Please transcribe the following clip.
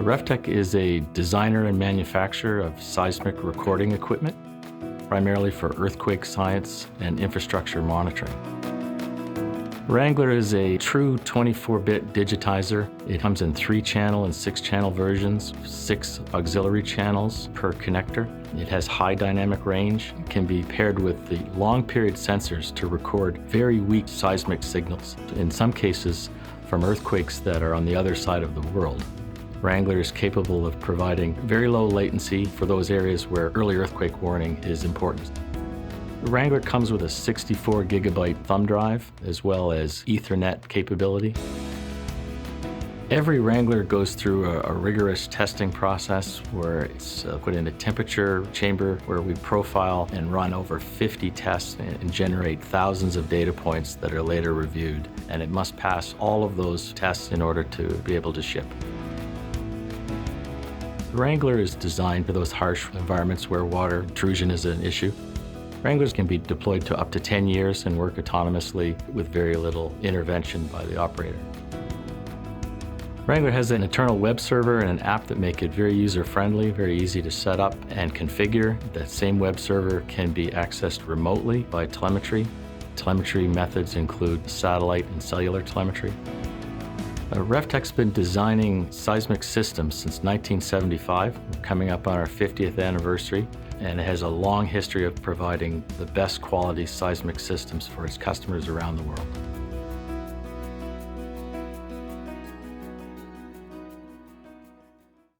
Reftek is a designer and manufacturer of seismic recording equipment, primarily for earthquake science and infrastructure monitoring. Wrangler is a true 24-bit digitizer. It comes in 3-channel and 6-channel versions, 6 auxiliary channels per connector. It has high dynamic range. It can be paired with the long-period sensors to record very weak seismic signals, in some cases from earthquakes that are on the other side of the world. Wrangler is capable of providing very low latency for those areas where early earthquake warning is important. Wrangler comes with a 64 gigabyte thumb drive as well as Ethernet capability. Every Wrangler goes through a rigorous testing process where it's put in a temperature chamber where we profile and run over 50 tests and generate thousands of data points that are later reviewed. And it must pass all of those tests in order to be able to ship. The Wrangler is designed for those harsh environments where water intrusion is an issue. Wranglers can be deployed to up to 10 years and work autonomously with very little intervention by the operator. Wrangler has an internal web server and an app that make it very user-friendly, very easy to set up and configure. That same web server can be accessed remotely by telemetry. Telemetry methods include satellite and cellular telemetry. Reftek's been designing seismic systems since 1975. We're coming up on our 50th anniversary, and it has a long history of providing the best quality seismic systems for its customers around the world.